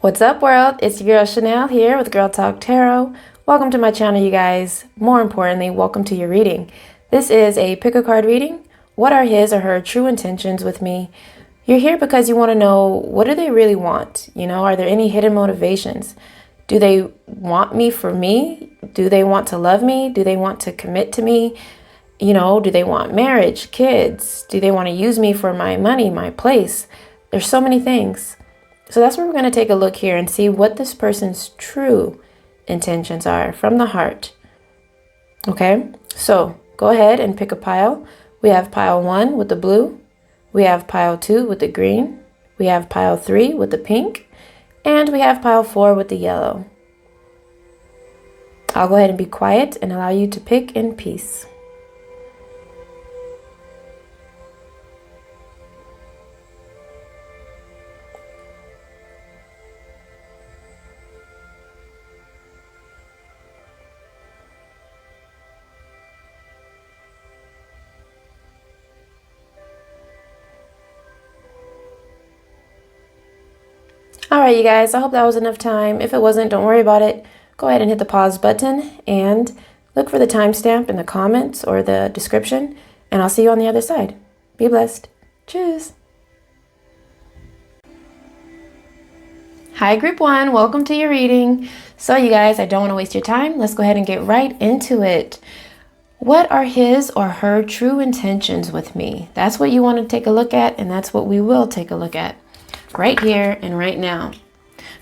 What's up, world? It's your girl Chanel here with GirlTalk Tarot. Welcome to my channel, you guys. More importantly, welcome to your reading. This is a pick a card reading. What are his or her true intentions with me? You're here because you want to know, what do they really want? Are there any hidden motivations? Do they want me for me? Do they want to love me? Do they want to commit to me? Do they want marriage, kids? Do they want to use me for my money, my place? There's so many things. So that's where we're going to take a look here and see what this person's true intentions are from the heart. Okay, so go ahead and pick a pile. We have pile 1 with the blue. We have pile 2 with the green. We have pile 3 with the pink. And we have pile 4 with the yellow. I'll go ahead and be quiet and allow you to pick in peace. All right, you guys, I hope that was enough time. If it wasn't, don't worry about it. Go ahead and hit the pause button and look for the timestamp in the comments or the description, and I'll see you on the other side. Be blessed. Cheers. Hi, group 1. Welcome to your reading. So, you guys, I don't want to waste your time. Let's go ahead and get right into it. What are his or her true intentions with me? That's what you want to take a look at, and that's what we will take a look at right here and right now.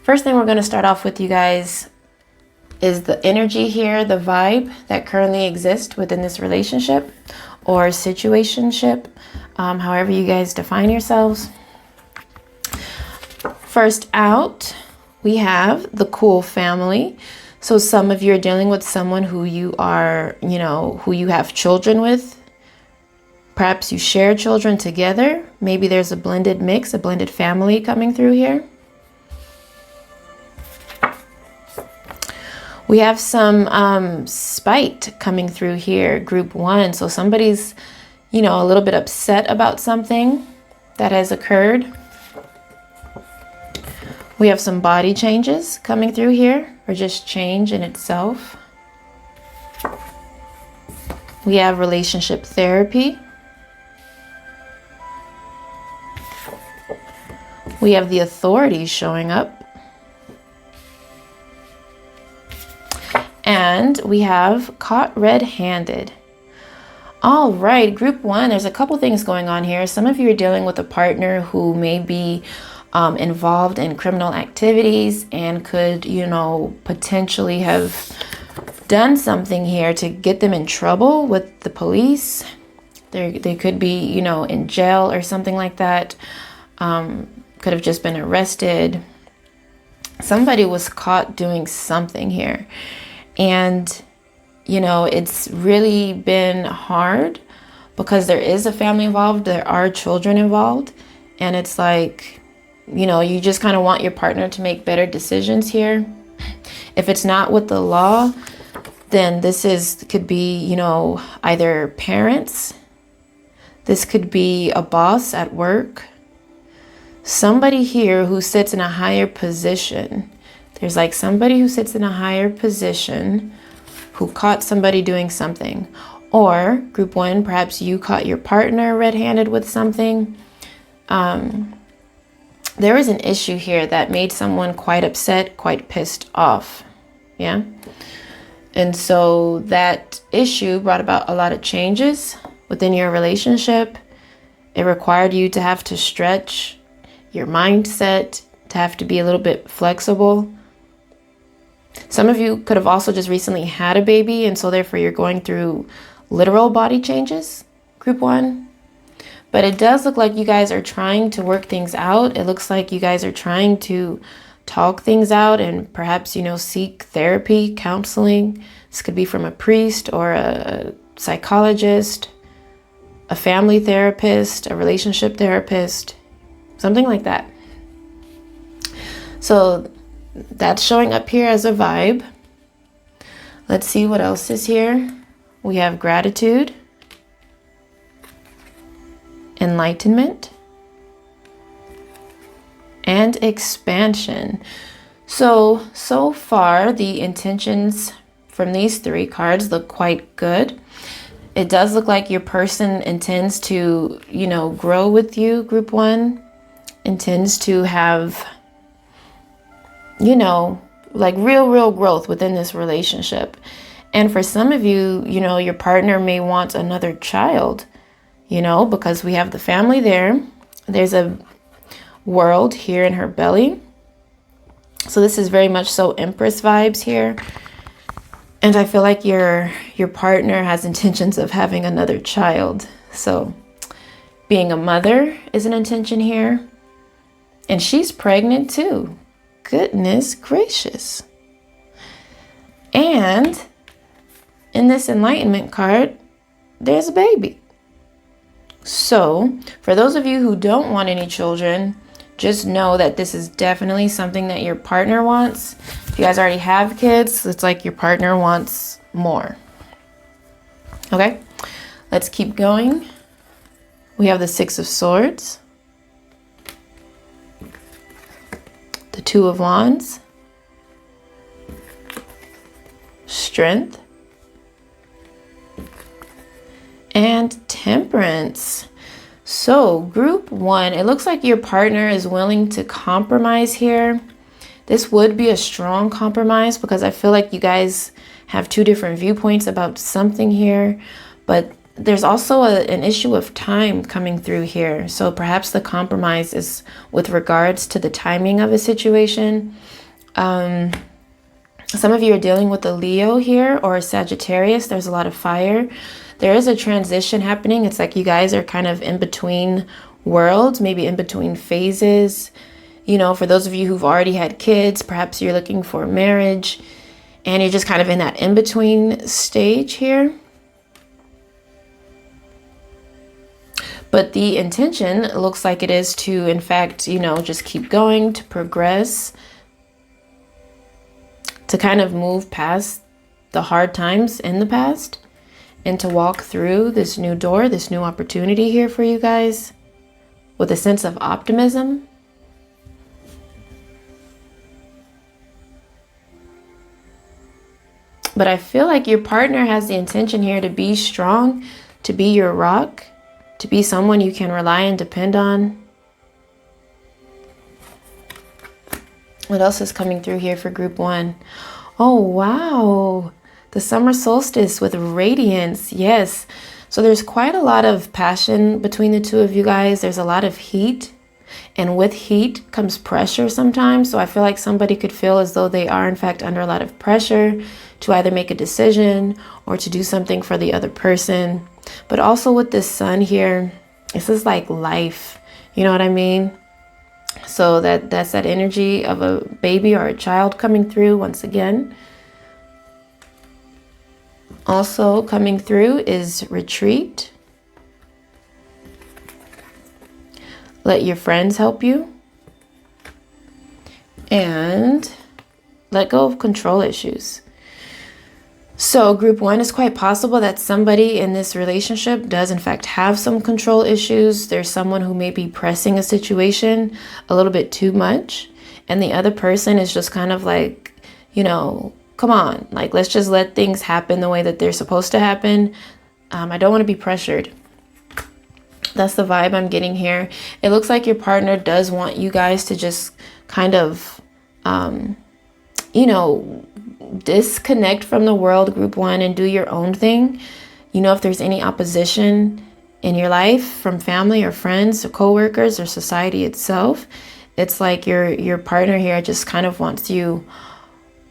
First thing we're going to start off with, you guys, is the energy here, the vibe that currently exists within this relationship or situationship, however you guys define yourselves. First out, we have the cool family. So some of you are dealing with someone who you are, who you have children with. Perhaps you share children together. Maybe there's a blended mix, a blended family coming through here. We have some spite coming through here, group 1. So somebody's, a little bit upset about something that has occurred. We have some body changes coming through here, or just change in itself. We have relationship therapy. We have the authorities showing up. And we have caught red-handed. All right, group 1, there's a couple things going on here. Some of you are dealing with a partner who may be involved in criminal activities and could, potentially have done something here to get them in trouble with the police. They could be, in jail or something like that. Could have just been arrested. Somebody was caught doing something here. And, it's really been hard because there is a family involved. There are children involved. And it's like, you just kind of want your partner to make better decisions here. If it's not with the law, then could be, either parents. This could be a boss at work. Somebody here who sits in a higher position. There's like somebody who sits in a higher position who caught somebody doing something. Or group 1, perhaps you caught your partner red-handed with something. There was an issue here that made someone quite upset, quite pissed off. Yeah. And so that issue brought about a lot of changes within your relationship. It required you to have to stretch your mindset, to have to be a little bit flexible. Some of you could have also just recently had a baby, and so therefore you're going through literal body changes, group 1. But it does look like you guys are trying to work things out. It looks like you guys are trying to talk things out and perhaps, seek therapy, counseling. This could be from a priest or a psychologist, a family therapist, a relationship therapist, something like that. So that's showing up here as a vibe. Let's see what else is here. We have gratitude, enlightenment, and expansion. So far, the intentions from these 3 cards look quite good. It does look like your person intends to, grow with you, group 1. Intends to have, like real growth within this relationship. And for some of you, your partner may want another child, because we have the family there. There's a world here in her belly. So this is very much so Empress vibes here. And I feel like your partner has intentions of having another child. So being a mother is an intention here. And she's pregnant too. Goodness gracious. And in this Enlightenment card, there's a baby. So for those of you who don't want any children, just know that this is definitely something that your partner wants. If you guys already have kids, it's like your partner wants more. Okay, let's keep going. We have the 6 of Swords, the 2 of Wands, Strength, and Temperance. So group 1, it looks like your partner is willing to compromise here. This would be a strong compromise because I feel like you guys have 2 different viewpoints about something here, but there's also an issue of time coming through here. So perhaps the compromise is with regards to the timing of a situation. Some of you are dealing with a Leo here or a Sagittarius. There's a lot of fire. There is a transition happening. It's like you guys are kind of in between worlds, maybe in between phases. For those of you who've already had kids, perhaps you're looking for marriage and you're just kind of in that in-between stage here. But the intention looks like it is to, in fact, just keep going, to progress, to kind of move past the hard times in the past. And to walk through this new door, this new opportunity here for you guys with a sense of optimism. But I feel like your partner has the intention here to be strong, to be your rock, to be someone you can rely and depend on. What else is coming through here for group 1? Oh, wow. The summer solstice with radiance. Yes. So there's quite a lot of passion between the 2 of you guys. There's a lot of heat. And with heat comes pressure sometimes. So I feel like somebody could feel as though they are in fact under a lot of pressure to either make a decision or to do something for the other person. But also with this sun here, this is like life. You know what I mean? So that's that energy of a baby or a child coming through once again. Also coming through is retreat. Let your friends help you. And let go of control issues. So group 1, is quite possible that somebody in this relationship does in fact have some control issues. There's someone who may be pressing a situation a little bit too much. And the other person is just kind of like, come on, like, let's just let things happen the way that they're supposed to happen. I don't want to be pressured. That's the vibe I'm getting here. It looks like your partner does want you guys to just kind of, disconnect from the world, group 1, and do your own thing. If there's any opposition in your life from family or friends or coworkers or society itself, it's like your partner here just kind of wants you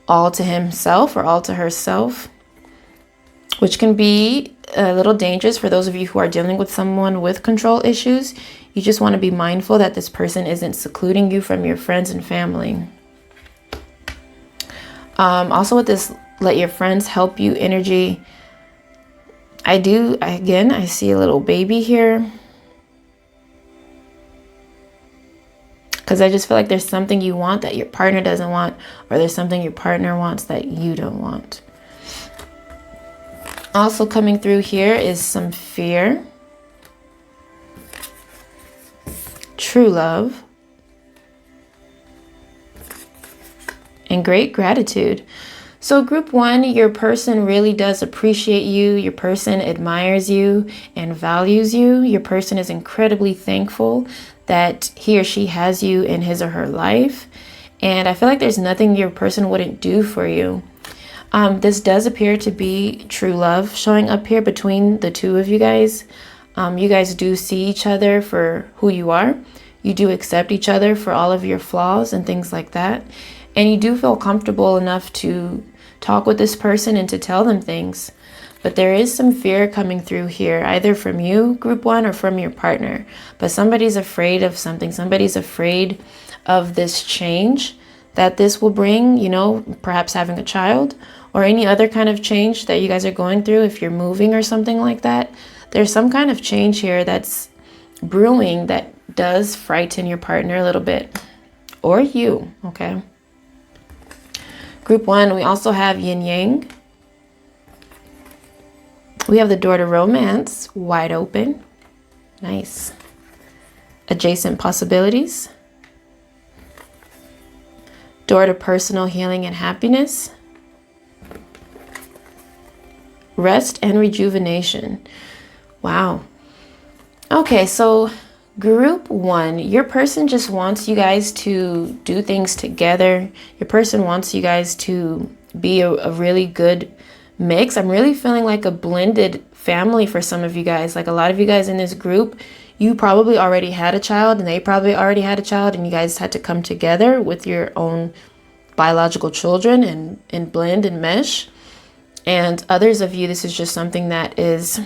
all to himself or all to herself, which can be a little dangerous for those of you who are dealing with someone with control issues. You just want to be mindful that this person isn't secluding you from your friends and family. Also with this let your friends help you energy, I see a little baby here. Because I just feel like there's something you want that your partner doesn't want, or there's something your partner wants that you don't want. Also coming through here is some fear, true love, and great gratitude. So group one, your person really does appreciate you. Your person admires you and values you. Your person is incredibly thankful that he or she has you in his or her life. And I feel like there's nothing your person wouldn't do for you. This does appear to be true love showing up here between the two of you guys. You guys do see each other for who you are. You do accept each other for all of your flaws and things like that. And you do feel comfortable enough to talk with this person and to tell them things. But there is some fear coming through here, either from you, group one, or from your partner. But somebody's afraid of something. Somebody's afraid of this change that this will bring, you know, perhaps having a child or any other kind of change that you guys are going through. If you're moving or something like that, there's some kind of change here that's brewing that does frighten your partner a little bit, or you, okay? Group one, we also have yin yang. We have the door to romance wide open. Nice. Adjacent possibilities. Door to personal healing and happiness. Rest and rejuvenation. Wow. Okay, so group one, your person just wants you guys to do things together. Your person wants you guys to be a really good mix. I'm really feeling like a blended family for some of you guys. Like a lot of you guys in this group, you probably already had a child and they probably already had a child, and you guys had to come together with your own biological children and blend and mesh. And others of you, this is just something that is,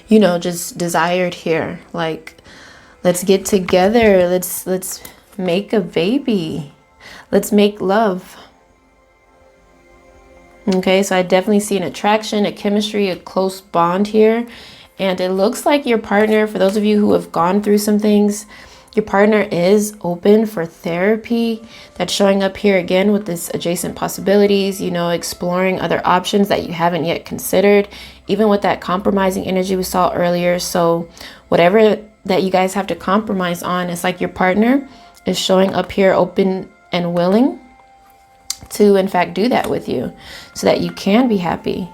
you know, just desired here. Like, let's get together. Let's make a baby. Let's make love. Okay, so I definitely see an attraction, a chemistry, a close bond here. And it looks like your partner, for those of you who have gone through some things, your partner is open for therapy. That's showing up here again with this adjacent possibilities, you know, exploring other options that you haven't yet considered, even with that compromising energy we saw earlier. So whatever that you guys have to compromise on, it's like your partner is showing up here open and willing to, in fact, do that with you so that you can be happy.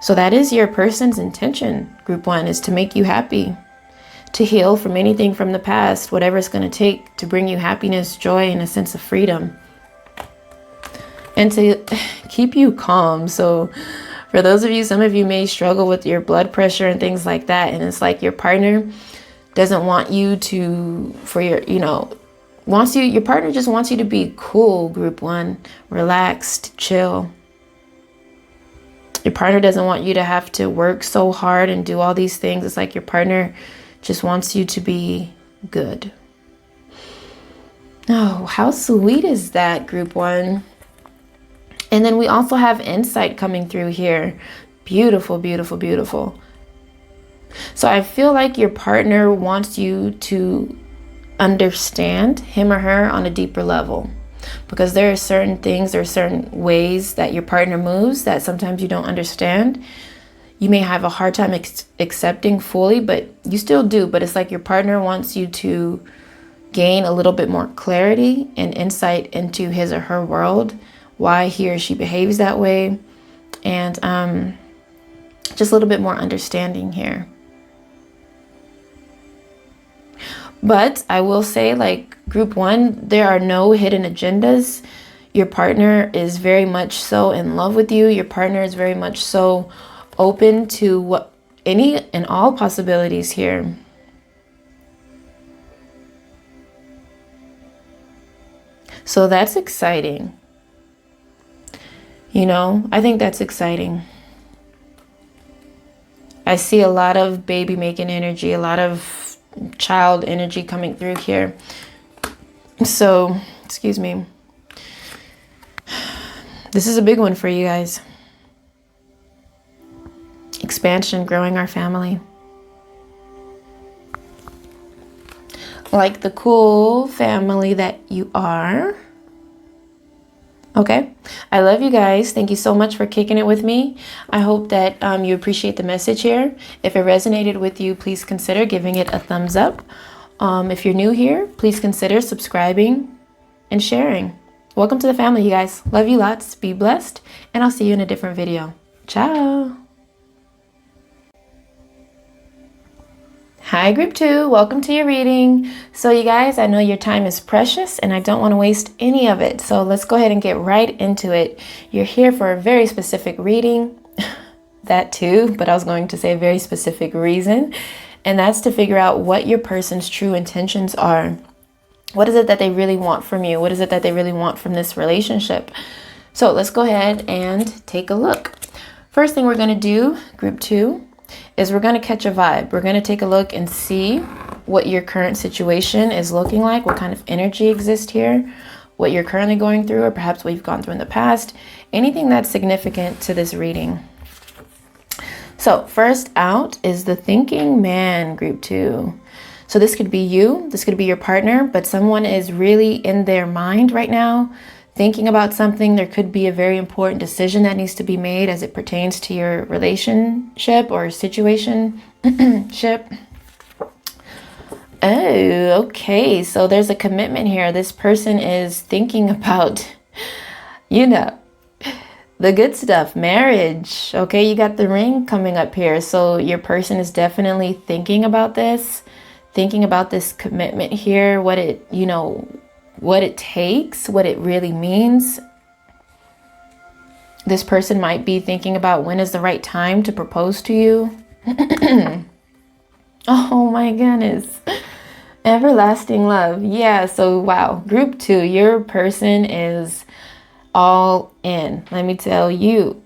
So that is your person's intention, group one, is to make you happy, to heal from anything from the past, whatever it's going to take to bring you happiness, joy, and a sense of freedom, and to keep you calm. So for those of you, some of you may struggle with your blood pressure and things like that. And it's like your partner doesn't want you to, for your, you know, your partner just wants you to be cool, group one, relaxed, chill. Your partner doesn't want you to have to work so hard and do all these things. It's like your partner just wants you to be good. Oh, how sweet is that, group one? And then we also have insight coming through here. Beautiful, beautiful, beautiful. So I feel like your partner wants you to understand him or her on a deeper level, because there are certain things, there are certain ways that your partner moves that sometimes you don't understand. You may have a hard time accepting fully, but you still do. But it's like your partner wants you to gain a little bit more clarity and insight into his or her world, why he or she behaves that way, and just a little bit more understanding here. But I will say, like group one, there are no hidden agendas. Your partner is very much so in love with you. Your partner is very much so open to what any and all possibilities here. So that's exciting. You know, I think that's exciting. I see a lot of baby making energy, a lot of child energy coming through here. So, excuse me. This is a big one for you guys. Expansion, growing our family. Like the cool family that you are. Okay, I love you guys. Thank you so much for kicking it with me. I hope that you appreciate the message here. If it resonated with you, please consider giving it a thumbs up. If you're new here, please consider subscribing and sharing. welcome to the family, you guys. Love you lots. Be blessed. And I'll see you in a different video. Ciao. Hi, group 2. Welcome to your reading. So you guys, I know your time is precious and I don't want to waste any of it. So let's go ahead and get right into it. You're here for a very specific reading. That too, but I was going to say a very specific reason. And that's to figure out what your person's true intentions are. What is it that they really want from you? What is it that they really want from this relationship? So let's go ahead and take a look. First thing we're going to do, group 2, is we're going to catch a vibe. We're going to take a look and see what your current situation is looking like, what kind of energy exists here, what you're currently going through, or perhaps what you've gone through in the past, anything that's significant to this reading. So first out is the thinking man, group 2. So this could be you, this could be your partner, but someone is really in their mind right now, thinking about something. There could be a very important decision that needs to be made as it pertains to your relationship or situationship. Oh, okay. So there's a commitment here. This person is thinking about, the good stuff, marriage. Okay, you got the ring coming up here. So your person is definitely thinking about this commitment here, what it takes, what it really means. This person might be thinking about when is the right time to propose to you. Oh my goodness. Everlasting love. Yeah, so wow. Group 2, your person is all in. Let me tell you,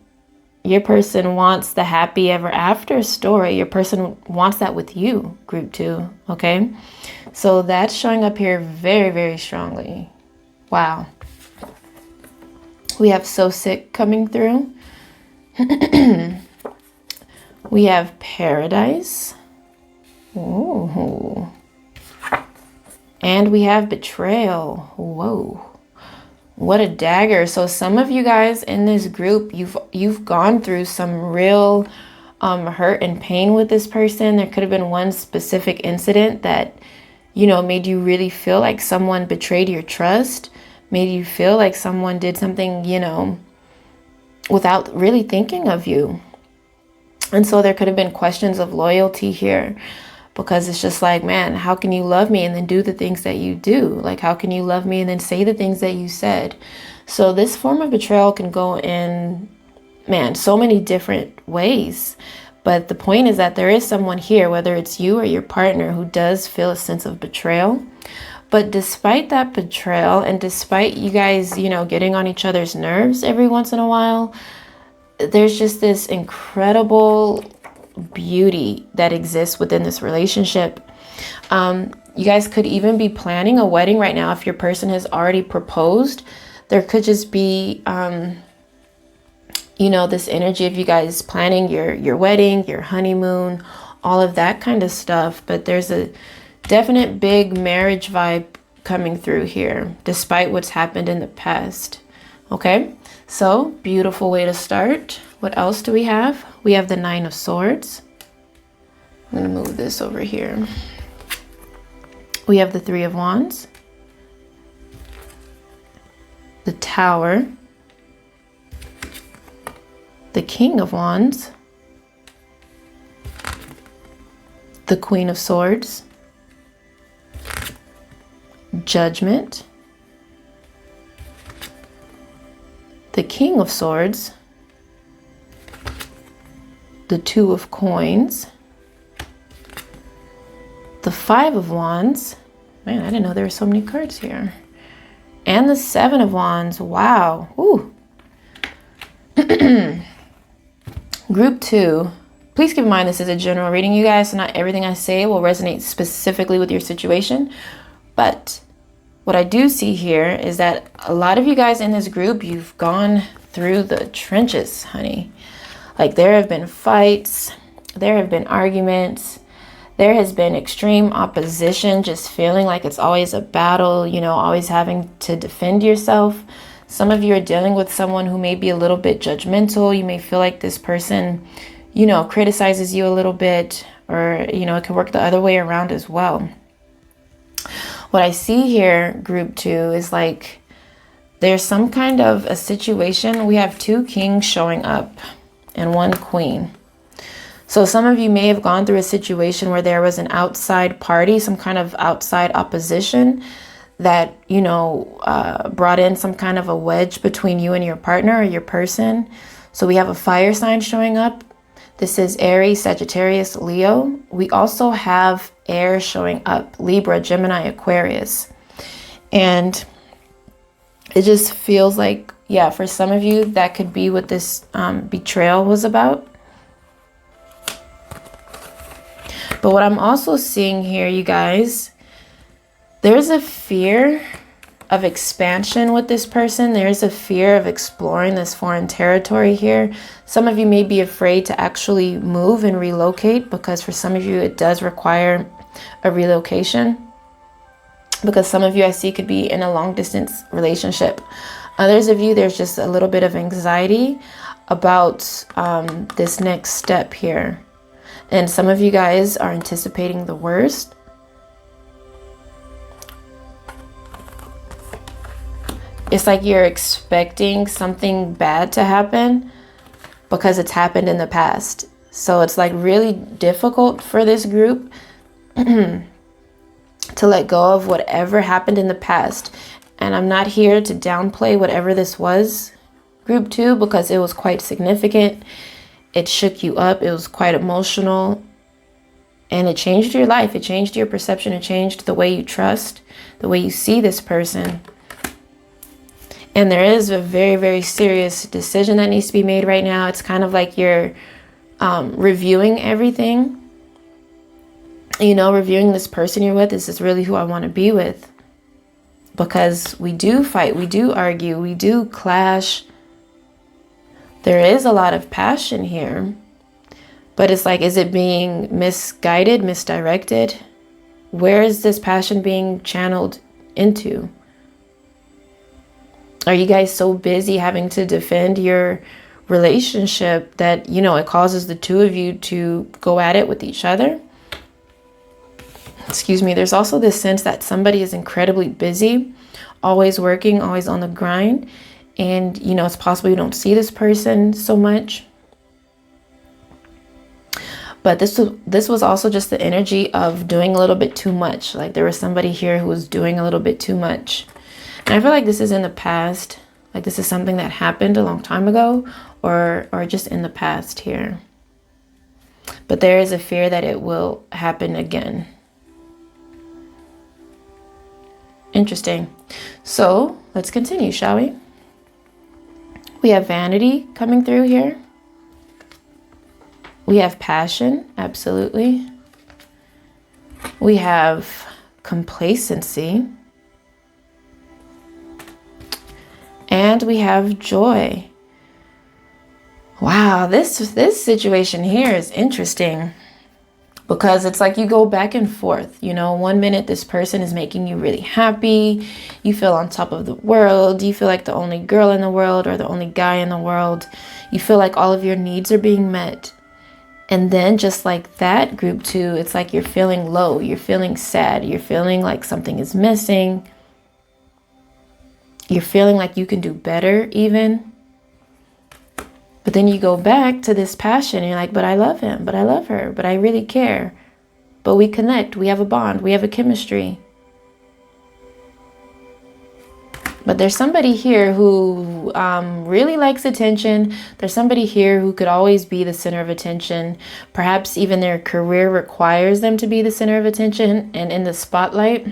your person wants the happy ever after story. Your person wants that with you, group 2, okay? So that's showing up here very, very strongly. Wow. We have So Sick coming through. We have Paradise. Ooh. And we have Betrayal. Whoa. What a dagger. So some of you guys in this group, you've gone through some real hurt and pain with this person. There could have been one specific incident that made you really feel like someone betrayed your trust, made you feel like someone did something, without really thinking of you. And so there could have been questions of loyalty here, because it's just like, man, how can you love me and then do the things that you do? Like, how can you love me and then say the things that you said? So this form of betrayal can go in, so many different ways. But the point is that there is someone here, whether it's you or your partner, who does feel a sense of betrayal. But despite that betrayal, and despite you guys, getting on each other's nerves every once in a while, there's just this incredible beauty that exists within this relationship. You guys could even be planning a wedding right now. If your person has already proposed, there could just be this energy of you guys planning your wedding, your honeymoon, all of that kind of stuff. But there's a definite big marriage vibe coming through here, despite what's happened in the past. Okay, so beautiful way to start. What else do we have? We have the 9 of Swords. I'm going to move this over here. We have the 3 of Wands, the Tower, the King of Wands, the Queen of Swords, Judgment, the King of Swords, the 2 of Coins, the 5 of Wands. Man, I didn't know there were so many cards here. And the 7 of Wands. Wow. Ooh. Group 2. Please keep in mind this is a general reading, you guys, so not everything I say will resonate specifically with your situation. But what I do see here is that a lot of you guys in this group, you've gone through the trenches, honey. Like, there have been fights, there have been arguments, there has been extreme opposition, just feeling like it's always a battle, always having to defend yourself. Some of you are dealing with someone who may be a little bit judgmental. You may feel like this person, criticizes you a little bit, or, it can work the other way around as well. What I see here, group 2, is like There's some kind of a situation. We have 2 kings showing up and 1 queen. So some of you may have gone through a situation where there was an outside party, some kind of outside opposition that, you know, brought in some kind of a wedge between you and your partner or your person. So we have a fire sign showing up. This is Aries, Sagittarius, Leo. We also have air showing up, Libra, Gemini, Aquarius. And it just feels like, yeah, for some of you, that could be what this betrayal was about. But what I'm also seeing here, you guys, there's a fear of expansion with this person. There's a fear of exploring this foreign territory here. Some of you may be afraid to actually move and relocate, because for some of you, it does require a relocation. Because some of you I see could be in a long distance relationship. Others of you, there's just a little bit of anxiety about this next step here. And some of you guys are anticipating the worst. It's like you're expecting something bad to happen because it's happened in the past. So it's like really difficult for this group to let go of whatever happened in the past. And I'm not here to downplay whatever this was, group 2, because it was quite significant. It shook you up. It was quite emotional. And it changed your life. It changed your perception. It changed the way you trust, the way you see this person. And there is a very, very serious decision that needs to be made right now. It's kind of like you're reviewing everything. You know, reviewing this person you're with. Is this really who I want to be with? Because we do fight. We do argue. We do clash. There is a lot of passion here. But it's like, is it being misguided, misdirected? Where is this passion being channeled into? Are you guys so busy having to defend your relationship that, you know, it causes the 2 of you to go at it with each other? Excuse me. There's also this sense that somebody is incredibly busy, always working, always on the grind. And, you know, it's possible you don't see this person so much. But this was also just the energy of doing a little bit too much. Like there was somebody here who was doing a little bit too much. And I feel like this is in the past. Like this is something that happened a long time ago, or just in the past here. But there is a fear that it will happen again. Interesting. So let's continue, shall we? We have vanity coming through here. We have passion, absolutely. We have complacency. And we have joy. Wow, this situation here is interesting. Because it's like you go back and forth. You know, one minute this person is making you really happy. You feel on top of the world. You feel like the only girl in the world or the only guy in the world. You feel like all of your needs are being met. And then just like that, group 2, it's like you're feeling low. You're feeling sad. You're feeling like something is missing. You're feeling like you can do better even. But then you go back to this passion and you're like, but I love him, but I love her, but I really care. But we connect, we have a bond, we have a chemistry. But there's somebody here who really likes attention. There's somebody here who could always be the center of attention. Perhaps even their career requires them to be the center of attention and in the spotlight.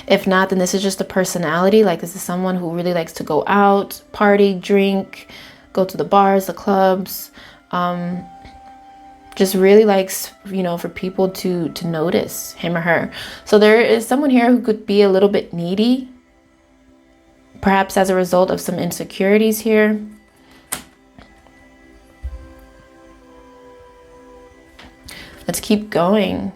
If not, then this is just a personality. Like this is someone who really likes to go out, party, drink, go to the bars, the clubs. Just really likes, you know, for people to notice him or her. So there is someone here who could be a little bit needy. Perhaps as a result of some insecurities here. Let's keep going.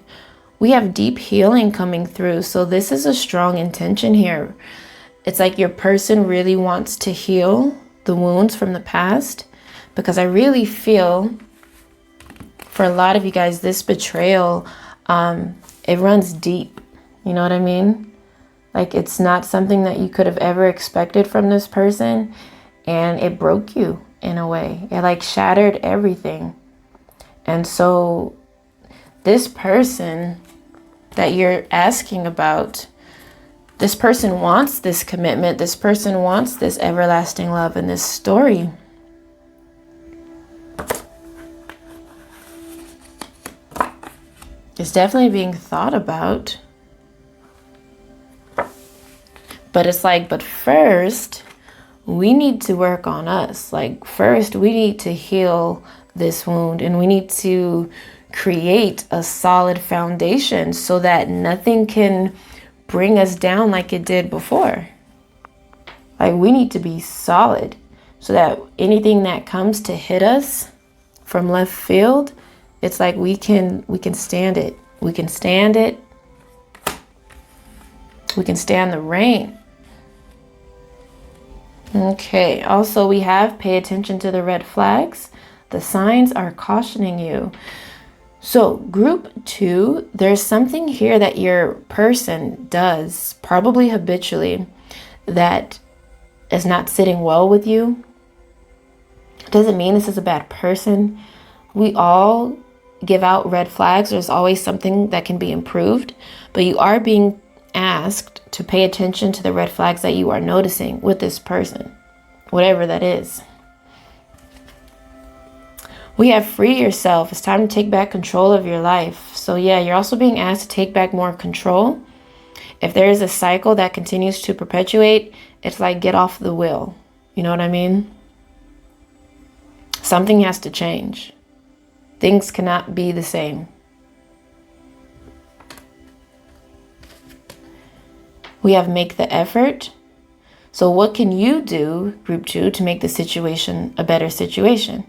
We have deep healing coming through. So this is a strong intention here. It's like your person really wants to heal the wounds from the past. Because I really feel, for a lot of you guys, this betrayal, it runs deep. You know what I mean? Like it's not something that you could have ever expected from this person, and it broke you in a way. It like shattered everything. And so this person that you're asking about, this person wants this commitment. This person wants this everlasting love in this story. It's definitely being thought about. But it's like, but first, we need to work on us. Like first, we need to heal this wound, and we need to create a solid foundation so that nothing can bring us down like it did before. Like we need to be solid so that anything that comes to hit us from left field, it's like we can stand it. We can stand it. We can stand the rain. Okay, also we have pay attention to the red flags. The signs are cautioning you. So group 2, there's something here that your person does, probably habitually, that is not sitting well with you. Doesn't mean this is a bad person. We all give out red flags. There's always something that can be improved, but you are being asked to pay attention to the red flags that you are noticing with this person, whatever that is. We have free yourself. It's time to take back control of your life. So yeah, you're also being asked to take back more control. If there is a cycle that continues to perpetuate, it's like get off the wheel. You know what I mean? Something has to change. Things cannot be the same. We have make the effort. So what can you do, group 2, to make the situation a better situation?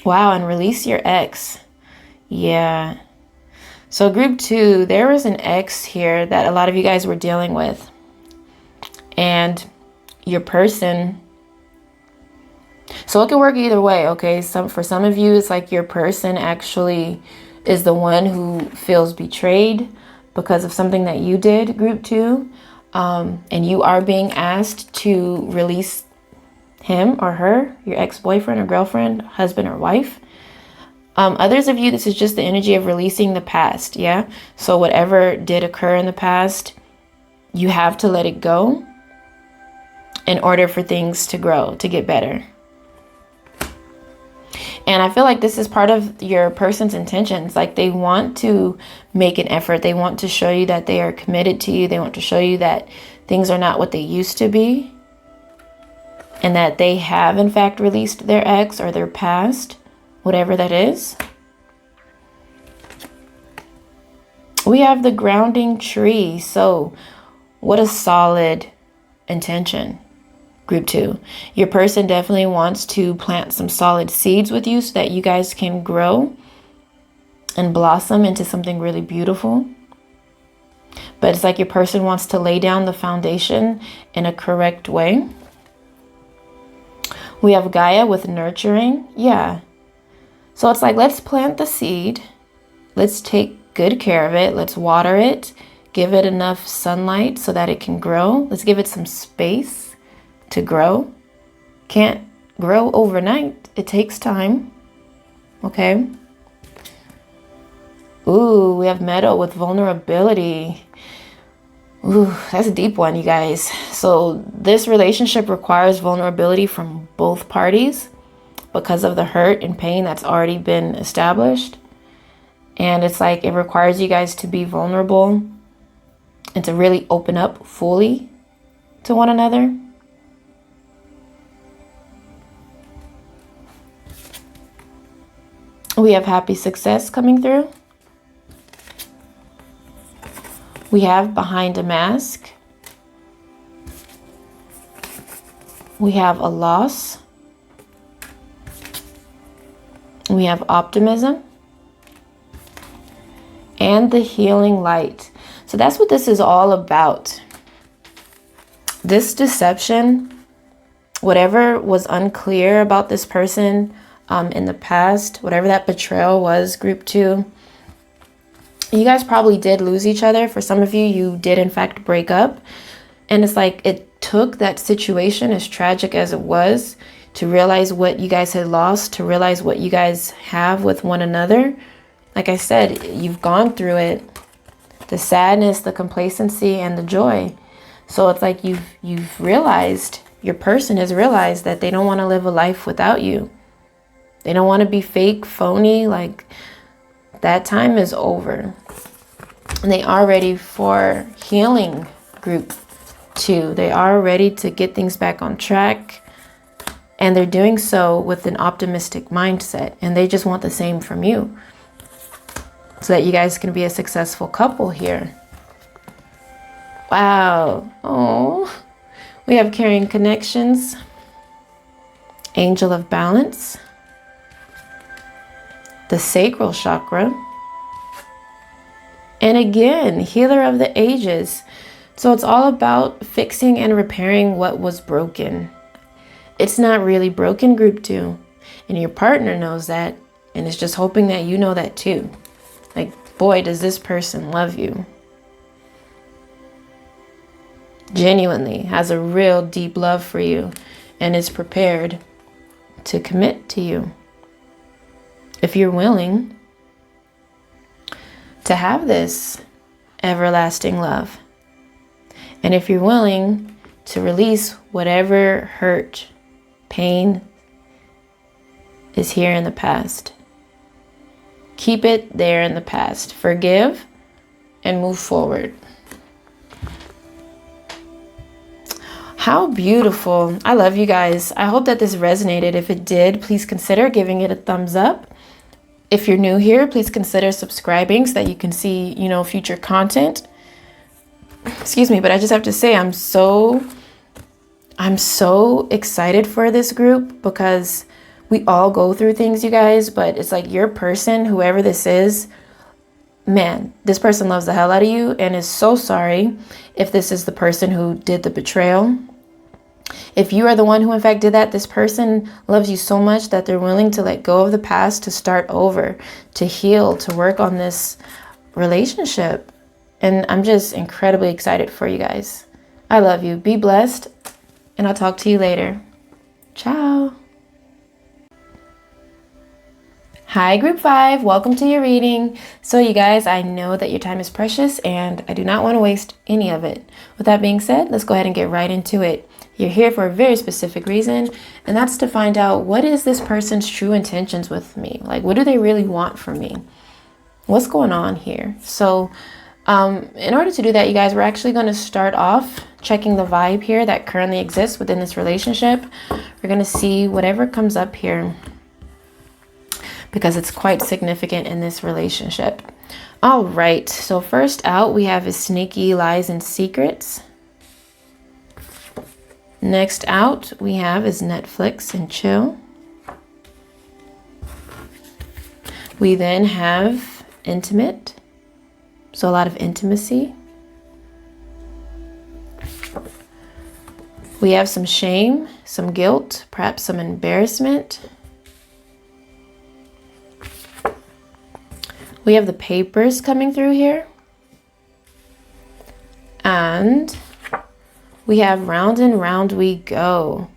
Wow, and release your ex. Yeah. So group 2, there was an ex here that a lot of you guys were dealing with. And your person, so it can work either way, okay? For some of you, it's like your person actually is the one who feels betrayed because of something that you did, group 2. And you are being asked to release him or her, your ex-boyfriend or girlfriend, husband or wife. Others of you, this is just the energy of releasing the past, yeah? So whatever did occur in the past, you have to let it go in order for things to grow, to get better. And I feel like this is part of your person's intentions. Like they want to make an effort. They want to show you that they are committed to you. They want to show you that things are not what they used to be. And that they have, in fact, released their ex or their past, whatever that is. We have the grounding tree. So what a solid intention, group 2. Your person definitely wants to plant some solid seeds with you so that you guys can grow and blossom into something really beautiful. But it's like your person wants to lay down the foundation in a correct way. We have Gaia with nurturing. Yeah. So it's like, let's plant the seed. Let's take good care of it. Let's water it. Give it enough sunlight so that it can grow. Let's give it some space to grow. Can't grow overnight. It takes time. Okay. Ooh, we have meadow with vulnerability. Ooh, that's a deep one, you guys. So this relationship requires vulnerability from both parties because of the hurt and pain that's already been established. And it's like it requires you guys to be vulnerable and to really open up fully to one another. We have happy success coming through. We have behind a mask. We have a loss. We have optimism. And the healing light. So that's what this is all about. This deception, whatever was unclear about this person, in the past, whatever that betrayal was, group 2, you guys probably did lose each other. For some of you, you did in fact break up. And it's like it took that situation, as tragic as it was, to realize what you guys had lost, to realize what you guys have with one another. Like I said, you've gone through it, the sadness, the complacency, and the joy. So it's like you've realized, your person has realized that they don't want to live a life without you. They don't want to be fake, phony. Like, that time is over. And they are ready for healing, group 2. They are ready to get things back on track. And they're doing so with an optimistic mindset. And they just want the same from you, so that you guys can be a successful couple here. Wow. Oh, we have carrying connections. Angel of balance. The sacral chakra. And again, healer of the ages. So it's all about fixing and repairing what was broken. It's not really broken, group 2. And your partner knows that. And is just hoping that you know that too. Like, boy, does this person love you. Genuinely has a real deep love for you and is prepared to commit to you. If you're willing to have this everlasting love. And if you're willing to release whatever hurt, pain is here in the past. Keep it there in the past. Forgive and move forward. How beautiful. I love you guys. I hope that this resonated. If it did, please consider giving it a thumbs up. If you're new here, please consider subscribing so that you can see, future content. Excuse me, but I just have to say I'm so excited for this group, because we all go through things, you guys, but it's like your person, whoever this is, man, this person loves the hell out of you and is so sorry if this is the person who did the betrayal. If you are the one who in fact did that, this person loves you so much that they're willing to let go of the past, to start over, to heal, to work on this relationship. And I'm just incredibly excited for you guys. I love you. Be blessed. And I'll talk to you later. Ciao. Hi, group 5. Welcome to your reading. So you guys, I know that your time is precious and I do not want to waste any of it. With that being said, let's go ahead and get right into it. You're here for a very specific reason, and that's to find out, what is this person's true intentions with me? Like, what do they really want from me? What's going on here? So in order to do that, you guys, we're actually going to start off checking the vibe here that currently exists within this relationship. We're going to see whatever comes up here, because it's quite significant in this relationship. All right, so first out, we have his sneaky lies and secrets. Next out, we have his Netflix and chill. We then have intimate, so a lot of intimacy. We have some shame, some guilt, perhaps some embarrassment. We have the papers coming through here. And we have round and round we go.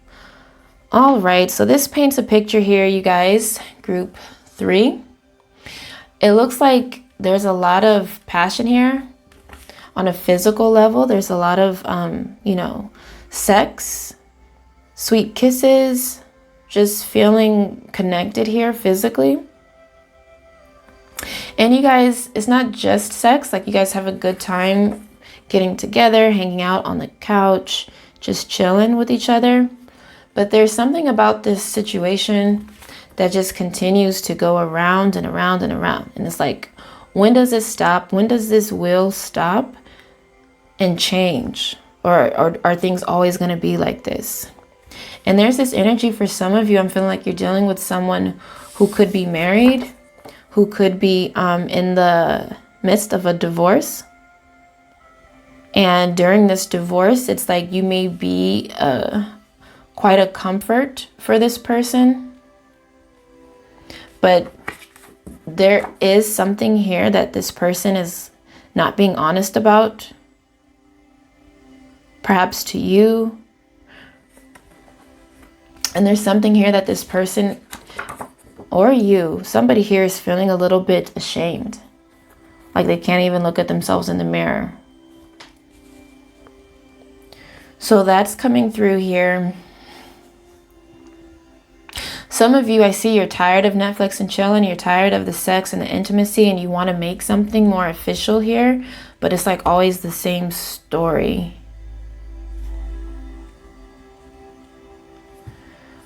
All right, so this paints a picture here, you guys, group 3. It looks like there's a lot of passion here on a physical level. There's a lot of, sex, sweet kisses, just feeling connected here physically. And you guys, it's not just sex. Like, you guys have a good time getting together, hanging out on the couch, just chilling with each other. But there's something about this situation that just continues to go around and around and around. And it's like, when does this stop? When does this wheel stop and change? Or are things always going to be like this? And there's this energy for some of you. I'm feeling like you're dealing with someone who could be married, who could be in the midst of a divorce. And during this divorce, it's like you may be quite a comfort for this person. But there is something here that this person is not being honest about. Perhaps to you. And there's something here that this person or you, somebody here is feeling a little bit ashamed. Like they can't even look at themselves in the mirror. So that's coming through here. Some of you, I see you're tired of Netflix and chilling. You're tired of the sex and the intimacy, and you want to make something more official here. But it's like always the same story.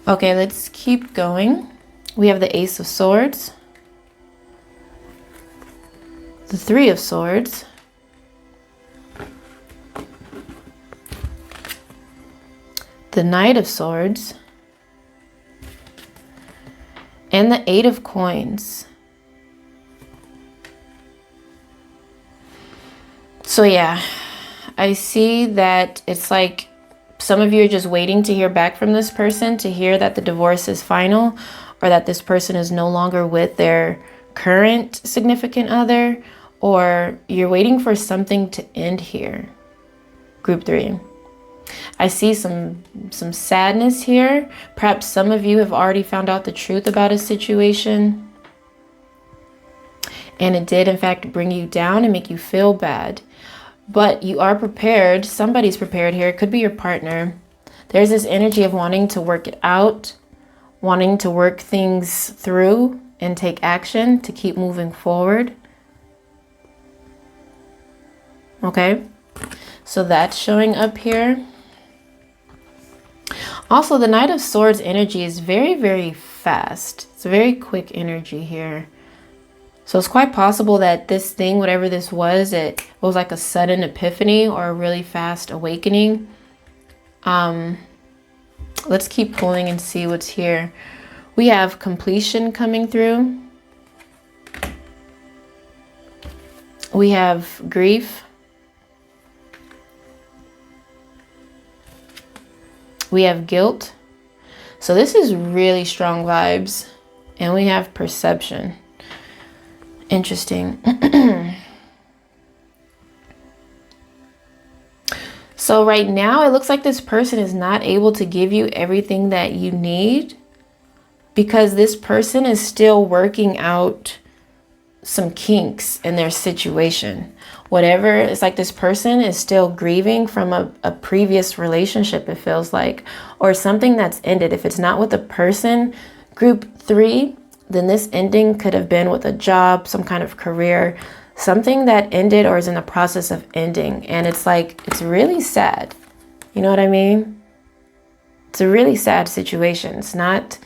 Okay, let's keep going. We have the Ace of Swords, the Three of Swords, the Knight of Swords, and the Eight of Coins. So yeah, I see that it's like some of you are just waiting to hear back from this person, to hear that the divorce is final, or that this person is no longer with their current significant other, or you're waiting for something to end here. Group 3. I see some sadness here. Perhaps some of you have already found out the truth about a situation, and it did in fact bring you down and make you feel bad. But you are prepared. Somebody's prepared here. It could be your partner. There's this energy of wanting to work it out, wanting to work things through and take action to keep moving forward. Okay, so that's showing up here. Also, the Knight of Swords energy is very, very fast. It's a very quick energy here. So it's quite possible that this thing, whatever this was, it was like a sudden epiphany or a really fast awakening. Let's keep pulling and see what's here. We have completion coming through. We have grief. We have guilt. So this is really strong vibes. And we have perception. Interesting. So right now, it looks like this person is not able to give you everything that you need because this person is still working out some kinks in their situation. Whatever, it's like this person is still grieving from a previous relationship, it feels like, or something that's ended. If it's not with a person, group 3, then this ending could have been with a job, some kind of career, something that ended or is in the process of ending. And it's like, it's really sad. You know what I mean? It's a really sad situation. It's not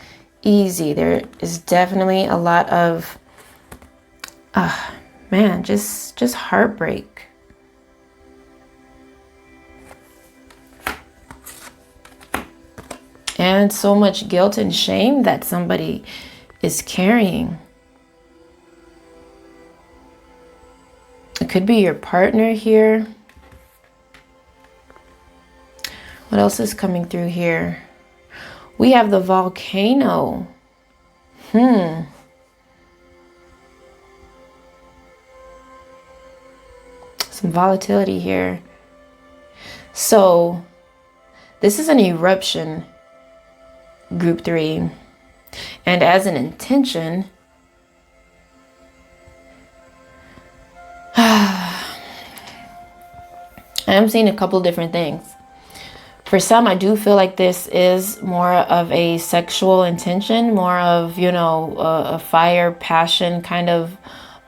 easy. There is definitely a lot of, man, just heartbreak. And so much guilt and shame that somebody is carrying. It could be your partner here. What else is coming through here? We have the volcano. Some volatility here. So this is an eruption, group 3. And as an intention, I'm seeing a couple different things. For some, I do feel like this is more of a sexual intention, more of, you know, a fire, passion kind of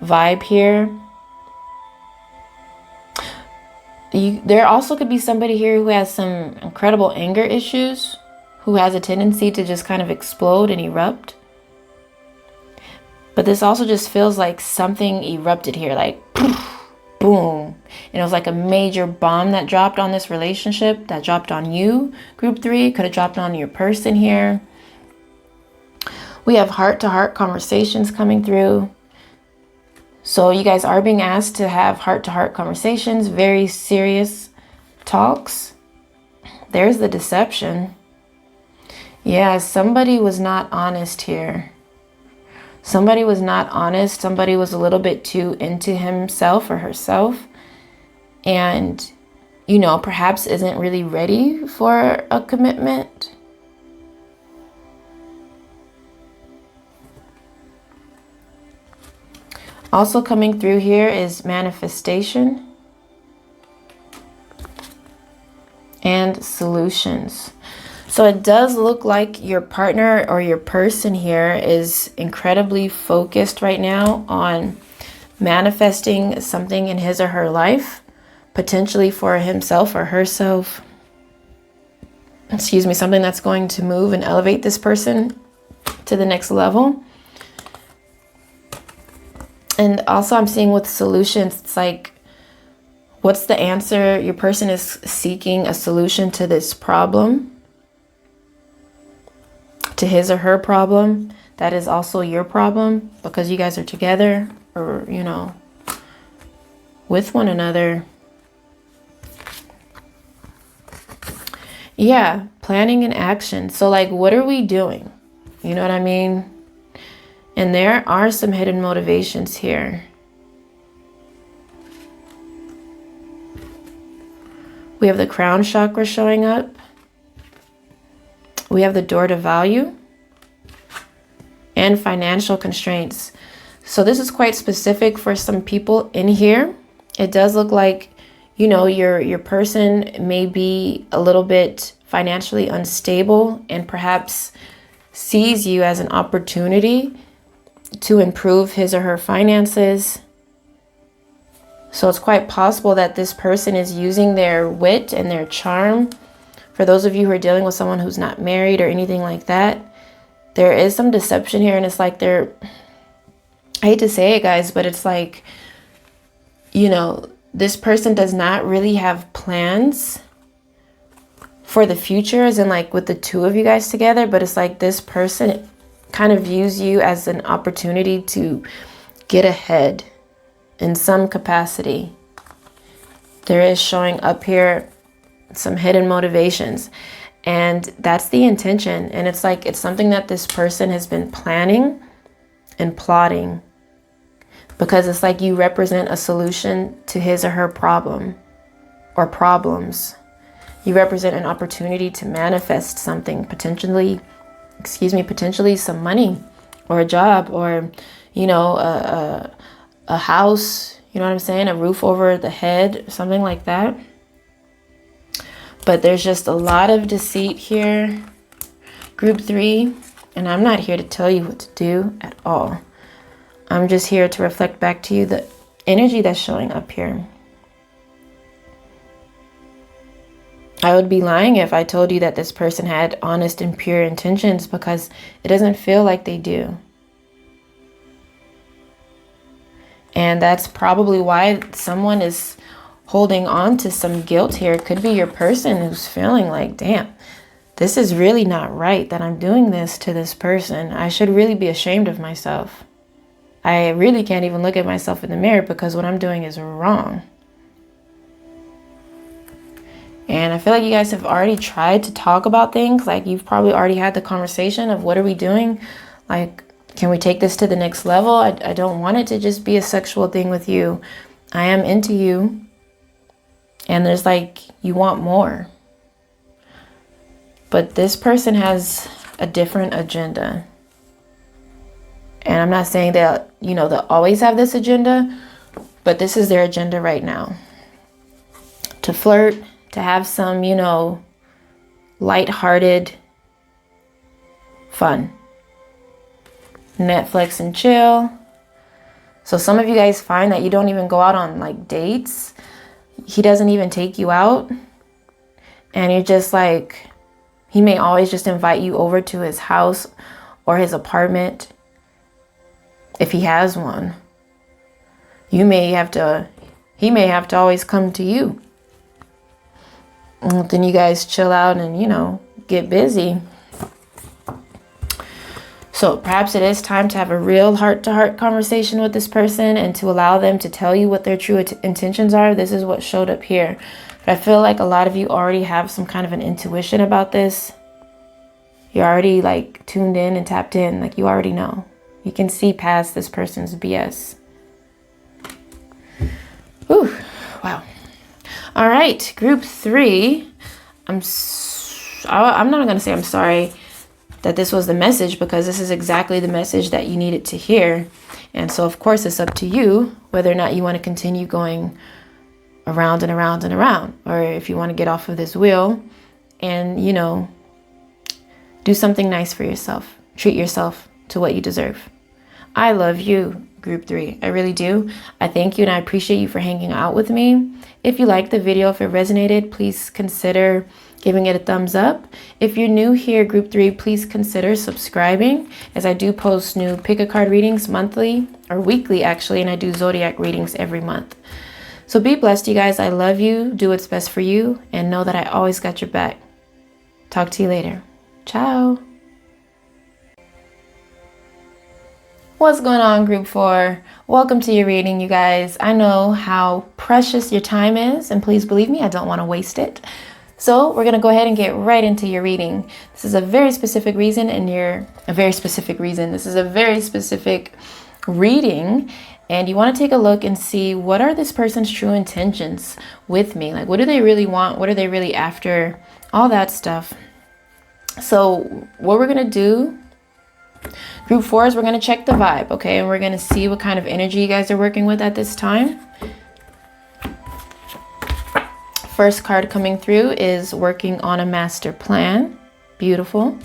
vibe here. There also could be somebody here who has some incredible anger issues, who has a tendency to just kind of explode and erupt. But this also just feels like something erupted here, like boom. And it was like a major bomb that dropped on this relationship, that dropped on you, group 3. Could have dropped on your person here. We have heart-to-heart conversations coming through. So you guys are being asked to have heart-to-heart conversations, very serious talks. There's the deception. Yeah, somebody was not honest here. Somebody was not honest. Somebody was a little bit too into himself or herself. And, you know, perhaps isn't really ready for a commitment. Also coming through here is manifestation and solutions. So it does look like your partner or your person here is incredibly focused right now on manifesting something in his or her life, potentially for himself or herself. Excuse me, something that's going to move and elevate this person to the next level. And also I'm seeing with solutions, it's like, what's the answer? Your person is seeking a solution to this problem, to his or her problem. That is also your problem because you guys are together or, you know, with one another. Yeah, planning and action. So like, what are we doing? You know what I mean? And there are some hidden motivations here. We have the crown chakra showing up. We have the door to value and financial constraints. So this is quite specific for some people in here. It does look like, you know, your person may be a little bit financially unstable and perhaps sees you as an opportunity to improve his or her finances. So it's quite possible that this person is using their wit and their charm. For those of you who are dealing with someone who's not married or anything like that, there is some deception here. And it's like I hate to say it, guys, but it's like, you know, this person does not really have plans for the future, as in like with the two of you guys together. But it's like this person kind of views you as an opportunity to get ahead in some capacity. There is showing up here some hidden motivations, and that's the intention. And it's like, it's something that this person has been planning and plotting, because it's like you represent a solution to his or her problem or problems. You represent an opportunity to manifest something, potentially some money or a job or, you know, a house, you know what I'm saying? A roof over the head, something like that. But there's just a lot of deceit here. Group 3, and I'm not here to tell you what to do at all. I'm just here to reflect back to you the energy that's showing up here. I would be lying if I told you that this person had honest and pure intentions, because it doesn't feel like they do. And that's probably why someone is holding on to some guilt here. It could be your person who's feeling like, damn, this is really not right that I'm doing this to this person. I should really be ashamed of myself. I really can't even look at myself in the mirror because what I'm doing is wrong. And I feel like you guys have already tried to talk about things. Like, you've probably already had the conversation of what are we doing? Like, can we take this to the next level? I don't want it to just be a sexual thing with you. I am into you. And there's like, you want more. But this person has a different agenda. And I'm not saying that, you know, they'll always have this agenda, but this is their agenda right now. To flirt, to have some, you know, lighthearted fun. Netflix and chill. So some of you guys find that you don't even go out on like dates. He doesn't even take you out. And you're just like, he may always just invite you over to his house or his apartment if he has one. He may have to always come to you. And then you guys chill out and, you know, get busy. So perhaps it is time to have a real heart-to-heart conversation with this person and to allow them to tell you what their true intentions are. This is what showed up here. But I feel like a lot of you already have some kind of an intuition about this. You're already like tuned in and tapped in, like you already know. You can see past this person's BS. Whew, wow. All right, group 3. I'm not going to say I'm sorry that this was the message, because this is exactly the message that you needed to hear. And so, of course, it's up to you whether or not you want to continue going around and around and around, or if you want to get off of this wheel and, you know, do something nice for yourself. Treat yourself to what you deserve. I love you, group 3. I really do. I thank you and I appreciate you for hanging out with me. If you liked the video, if it resonated, please consider giving it a thumbs up. If you're new here, group 3, please consider subscribing, as I do post new pick a card readings monthly, or weekly actually, and I do zodiac readings every month. So be blessed, you guys. I love you. Do what's best for you, and know that I always got your back. Talk to you later. Ciao. What's going on, group 4? Welcome to your reading, you guys. I know how precious your time is, and please believe me, I don't want to waste it. So we're going to go ahead and get right into your reading. This is a very specific reason, and This is a very specific reading, and you want to take a look and see, what are this person's true intentions with me? Like, what do they really want? What are they really after? All that stuff. So what we're going to do, group 4, is we're going to check the vibe, okay? And we're going to see what kind of energy you guys are working with at this time. First card coming through is working on a master plan. Beautiful.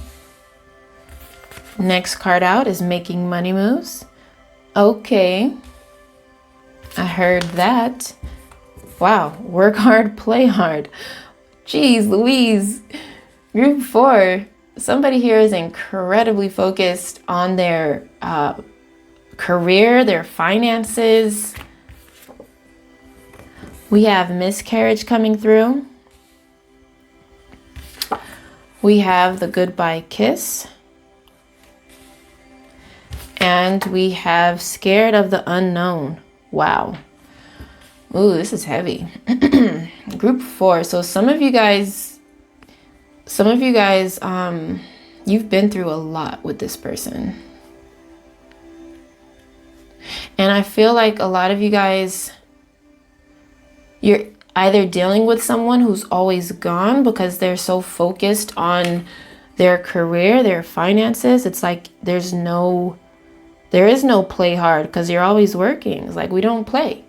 Next card out is making money moves. Okay. I heard that. Wow. Work hard, play hard. Jeez Louise. Group 4. Somebody here is incredibly focused on their career, their finances. We have miscarriage coming through. We have the goodbye kiss. And we have scared of the unknown. Wow. Ooh, this is heavy. Group 4. So some of you guys, you've been through a lot with this person. And I feel like a lot of you guys, you're either dealing with someone who's always gone because they're so focused on their career, their finances. It's like there is no play hard because you're always working. It's like we don't play.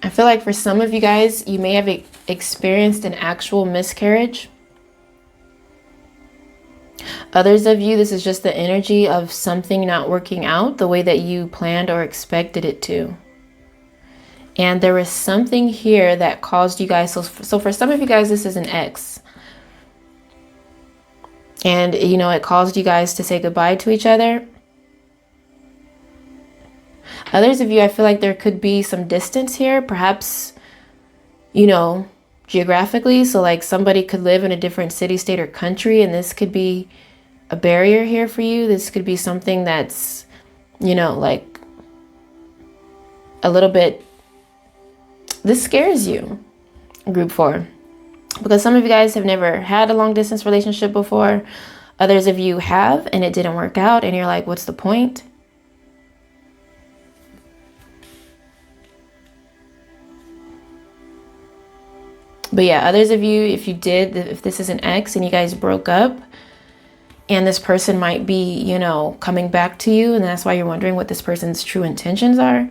I feel like for some of you guys, you may have experienced an actual miscarriage. Others of you, this is just the energy of something not working out the way that you planned or expected it to. And there is something here that caused you guys, so for some of you guys, this is an ex. And, you know, it caused you guys to say goodbye to each other. Others of you, I feel like there could be some distance here, perhaps, you know, geographically. So like somebody could live in a different city, state, or country, and this could be a barrier here for you. This could be something that's, you know, like a little bit, this scares you, group 4, because some of you guys have never had a long distance relationship before. Others of you have, and it didn't work out, and you're like, what's the point? But yeah, others of you, if this is an ex and you guys broke up, and this person might be, you know, coming back to you, and that's why you're wondering what this person's true intentions are.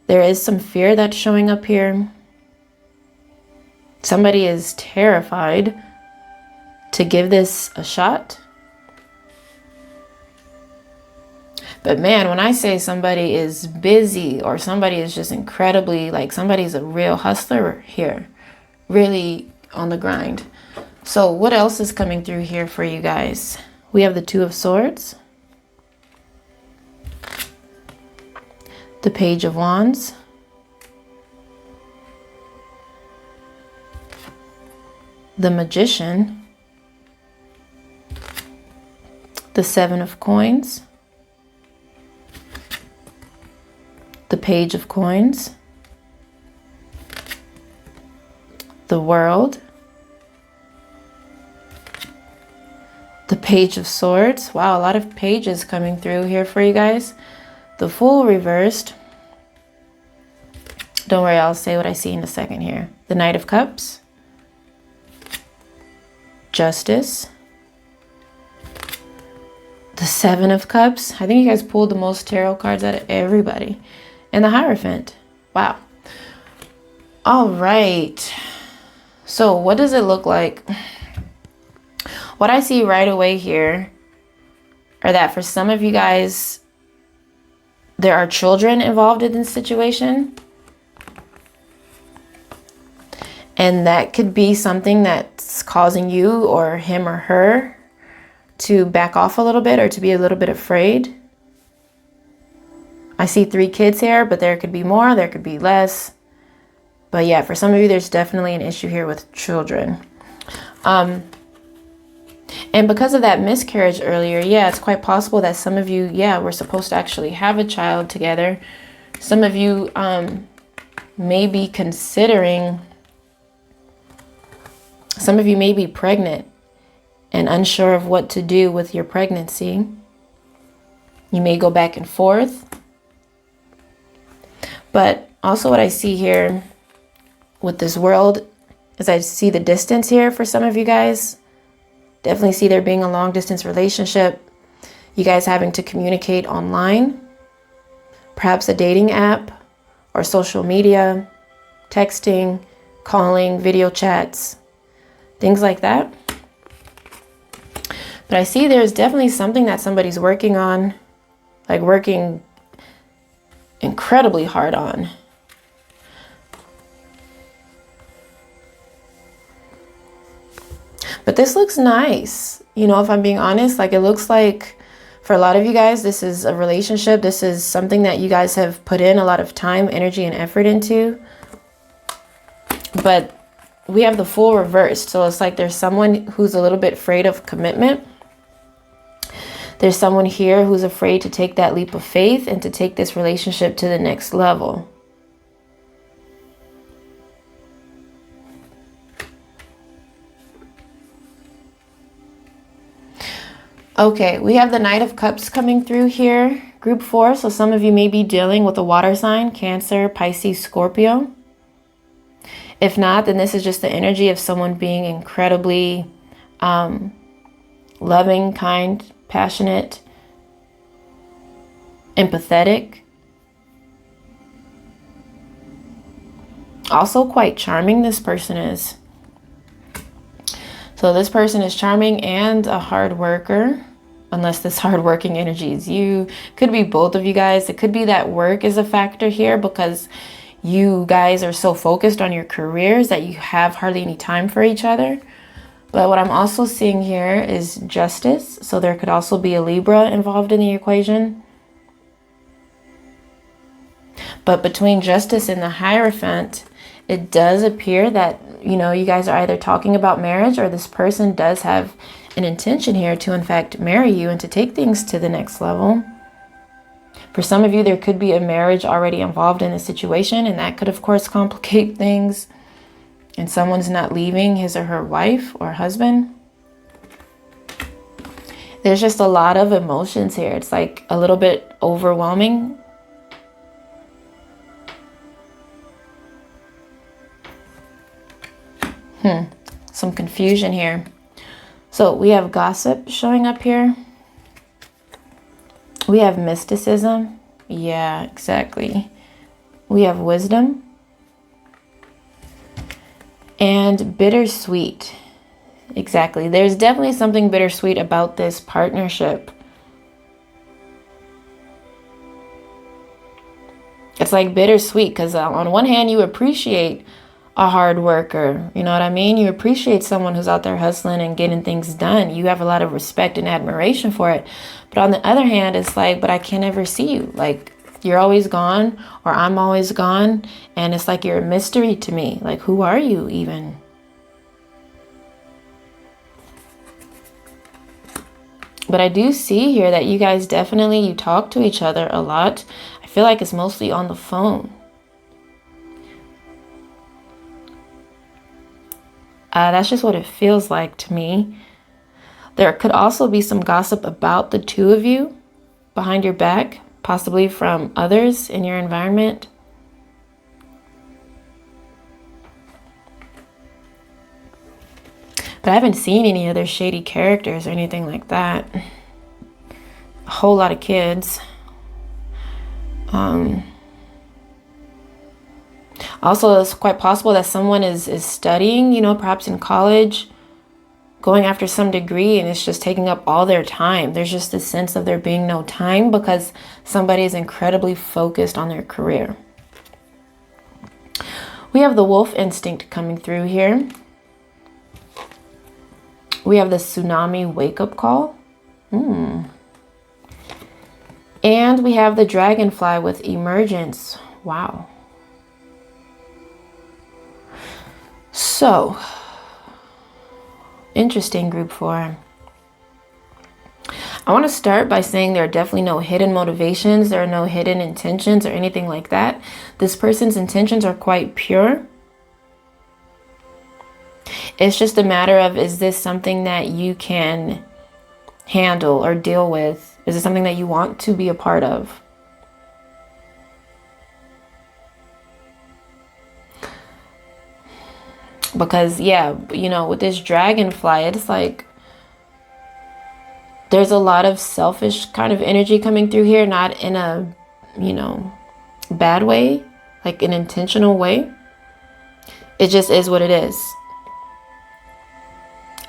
There is some fear that's showing up here. Somebody is terrified to give this a shot. But man, when I say somebody is busy, or somebody is just incredibly, like somebody's a real hustler here, really on the grind. So what else is coming through here for you guys? We have the Two of Swords, the Page of Wands, the Magician, the Seven of Coins, the Page of Coins, the World, the Page of Swords. Wow, a lot of pages coming through here for you guys. The Fool reversed. Don't worry, I'll say what I see in a second here. The Knight of Cups. Justice. The Seven of Cups. I think you guys pulled the most tarot cards out of everybody. And the Hierophant. Wow. All right. So what does it look like? What I see right away here are that for some of you guys, there are children involved in this situation. And that could be something that's causing you or him or her to back off a little bit or to be a little bit afraid. I see 3 kids here, but there could be more, there could be less. But yeah, for some of you, there's definitely an issue here with children. And because of that miscarriage earlier, yeah, it's quite possible that some of you, yeah, were supposed to actually have a child together. Some of you may be considering, some of you may be pregnant and unsure of what to do with your pregnancy. You may go back and forth. But also what I see here with this world is I see the distance here for some of you guys. Definitely see there being a long distance relationship. You guys having to communicate online. Perhaps a dating app or social media, texting, calling, video chats, things like that. But I see there's definitely something that somebody's working on, like working incredibly hard on. But this looks nice. You know, if I'm being honest, like it looks like for a lot of you guys, this is a relationship. This is something that you guys have put in a lot of time, energy, and effort into. But we have the Fool reversed. So it's like there's someone who's a little bit afraid of commitment. There's someone here who's afraid to take that leap of faith and to take this relationship to the next level. Okay, we have the Knight of Cups coming through here, group 4. So some of you may be dealing with a water sign, Cancer, Pisces, Scorpio. If not, then this is just the energy of someone being incredibly loving, kind, passionate, empathetic. Also quite charming, this person is. So this person is charming and a hard worker, unless this hardworking energy is you. Could be both of you guys. It could be that work is a factor here because you guys are so focused on your careers that you have hardly any time for each other. But what I'm also seeing here is Justice. So there could also be a Libra involved in the equation. But between Justice and the Hierophant, it does appear that, you know, you guys are either talking about marriage or this person does have an intention here to, in fact, marry you and to take things to the next level. For some of you, there could be a marriage already involved in the situation, and that could, of course, complicate things. And someone's not leaving his or her wife or husband. There's just a lot of emotions here. It's like a little bit overwhelming. Some confusion here. So we have gossip showing up here. We have mysticism. Yeah, exactly. We have wisdom. And bittersweet. Exactly. There's definitely something bittersweet about this partnership. It's like bittersweet because on one hand, you appreciate a hard worker. You know what I mean? You appreciate someone who's out there hustling and getting things done. You have a lot of respect and admiration for it. But on the other hand, it's like, but I can't ever see you. Like, you're always gone or I'm always gone. And it's like you're a mystery to me. Like, who are you even? But I do see here that you guys definitely, you talk to each other a lot. I feel like it's mostly on the phone. That's just what it feels like to me. There could also be some gossip about the two of you behind your back, possibly from others in your environment. But I haven't seen any other shady characters or anything like that. A whole lot of kids. Also, it's quite possible that someone is studying, you know, perhaps in college, going after some degree, and it's just taking up all their time. There's just this sense of there being no time because somebody is incredibly focused on their career. We have the wolf instinct coming through here. We have the tsunami wake-up call. And we have the dragonfly with emergence. Wow. So, interesting, group 4. I want to start by saying there are definitely no hidden motivations. There are no hidden intentions or anything like that. This person's intentions are quite pure. It's just a matter of, is this something that you can handle or deal with? Is it something that you want to be a part of? Because, yeah, you know, with this dragonfly, it's like there's a lot of selfish kind of energy coming through here, not in a, you know, bad way, like an intentional way. It just is what it is.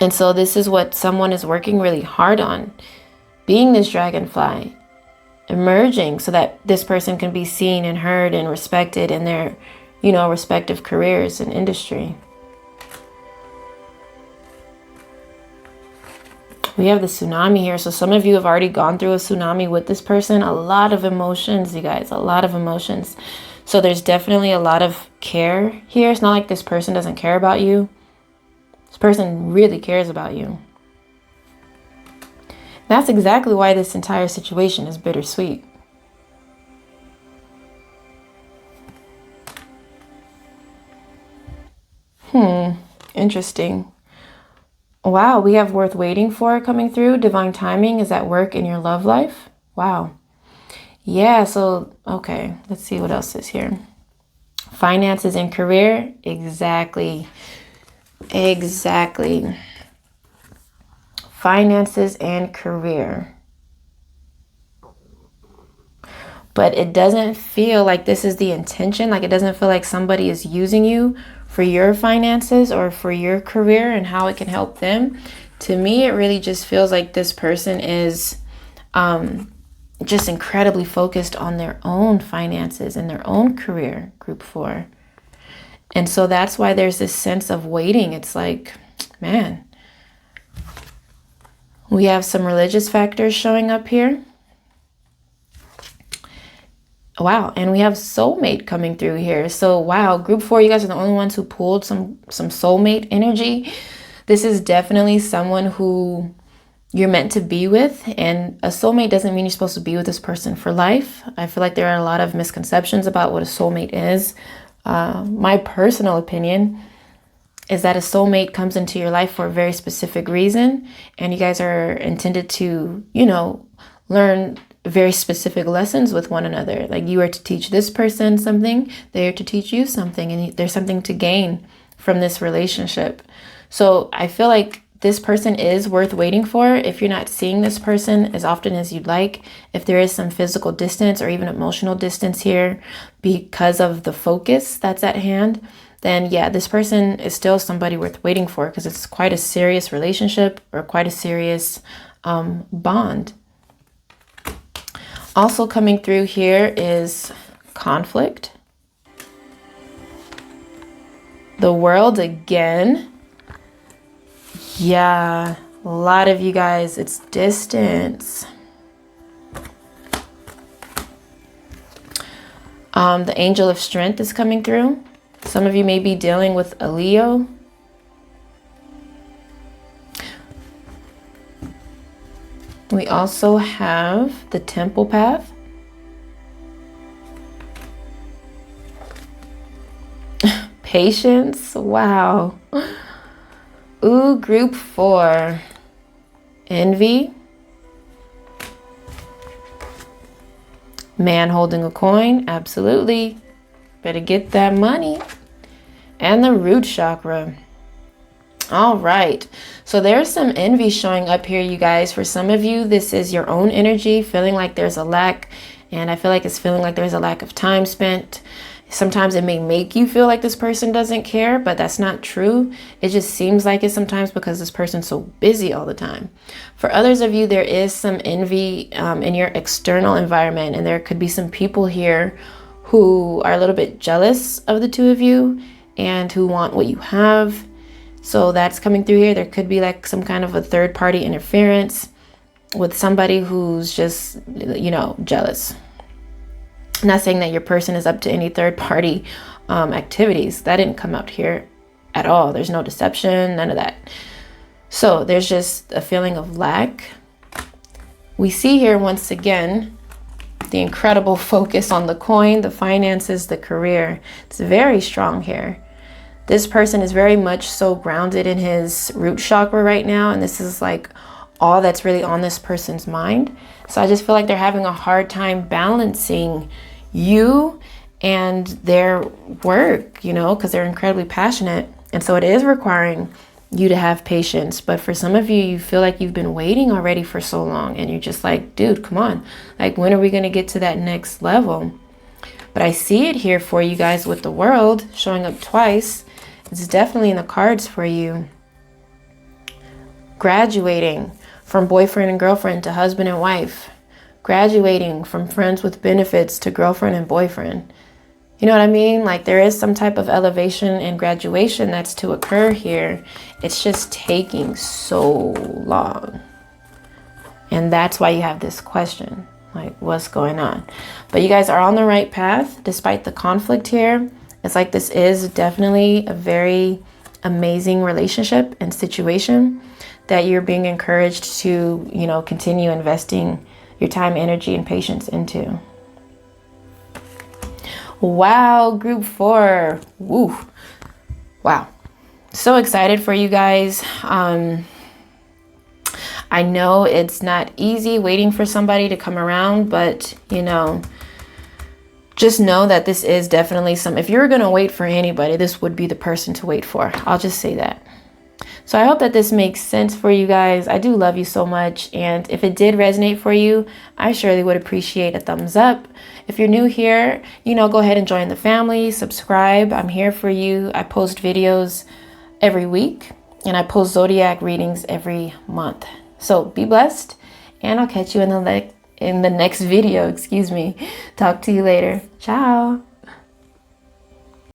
And so this is what someone is working really hard on, being this dragonfly, emerging so that this person can be seen and heard and respected in their, you know, respective careers and industry. We have the tsunami here. So some of you have already gone through a tsunami with this person. A lot of emotions, you guys, a lot of emotions. So there's definitely a lot of care here. It's not like this person doesn't care about you. This person really cares about you. That's exactly why this entire situation is bittersweet. Interesting. Wow, we have worth waiting for coming through. Divine timing is at work in your love life. Wow. Yeah, so, okay, let's see what else is here. Finances and career. Exactly. Finances and career. But it doesn't feel like this is the intention. Like it doesn't feel like somebody is using you for your finances or for your career and how it can help them. To me, it really just feels like this person is just incredibly focused on their own finances and their own career, group 4. And so that's why there's this sense of waiting. It's like, man, we have some religious factors showing up here. Wow, and we have soulmate coming through here. So wow, group 4, you guys are the only ones who pulled some soulmate energy. This is definitely someone who you're meant to be with, and a soulmate doesn't mean you're supposed to be with this person for life. I feel like there are a lot of misconceptions about what a soulmate is. My personal opinion is that a soulmate comes into your life for a very specific reason, and you guys are intended to, you know, learn very specific lessons with one another. Like you are to teach this person something, they are to teach you something, and there's something to gain from this relationship. So I feel like this person is worth waiting for. If you're not seeing this person as often as you'd like, if there is some physical distance or even emotional distance here because of the focus that's at hand, then yeah, this person is still somebody worth waiting for because it's quite a serious relationship or quite a serious bond. Also coming through here is conflict. The world again. Yeah, a lot of you guys, it's distance. The angel of strength is coming through. Some of you may be dealing with a Leo. We also have the temple path. Patience. Wow. Ooh, group 4. envy, man holding a coin, absolutely, better get that money, and the root chakra. All right, so there's some envy showing up here, you guys. For some of you, this is your own energy feeling like there's a lack, and I feel like it's feeling like there's a lack of time spent. Sometimes it may make you feel like this person doesn't care, but that's not true. It just seems like it sometimes because this person's so busy all the time. For others of you, there is some envy in your external environment, and there could be some people here who are a little bit jealous of the two of you and who want what you have. So that's coming through here. There could be like some kind of a third party interference with somebody who's just, you know, jealous. I'm not saying that your person is up to any third party activities. That didn't come out here at all. There's no deception, none of that. So there's just a feeling of lack. We see here once again the incredible focus on the coin, the finances, the career. It's very strong here. This person is very much so grounded in his root chakra right now, and this is like all that's really on this person's mind. So I just feel like they're having a hard time balancing you and their work, you know, because they're incredibly passionate. And so it is requiring you to have patience. But for some of you, you feel like you've been waiting already for so long, and you're just like, dude, come on. Like, when are we going to get to that next level? But I see it here for you guys with the World showing up twice. It's definitely in the cards for you. Graduating from boyfriend and girlfriend to husband and wife. Graduating from friends with benefits to girlfriend and boyfriend. You know what I mean? Like, there is some type of elevation and graduation that's to occur here. It's just taking so long. And that's why you have this question, like, what's going on? But you guys are on the right path despite the conflict here. It's like this is definitely a very amazing relationship and situation that you're being encouraged to, you know, continue investing your time, energy, and patience into. Wow, group 4. Woo. Wow. So excited for you guys. I know it's not easy waiting for somebody to come around, but, you know, just know that this is definitely if you're going to wait for anybody, this would be the person to wait for. I'll just say that. So I hope that this makes sense for you guys. I do love you so much. And if it did resonate for you, I surely would appreciate a thumbs up. If you're new here, you know, go ahead and join the family, subscribe. I'm here for you. I post videos every week, and I post zodiac readings every month. So be blessed, and I'll catch you in the next video. Talk to you later. Ciao.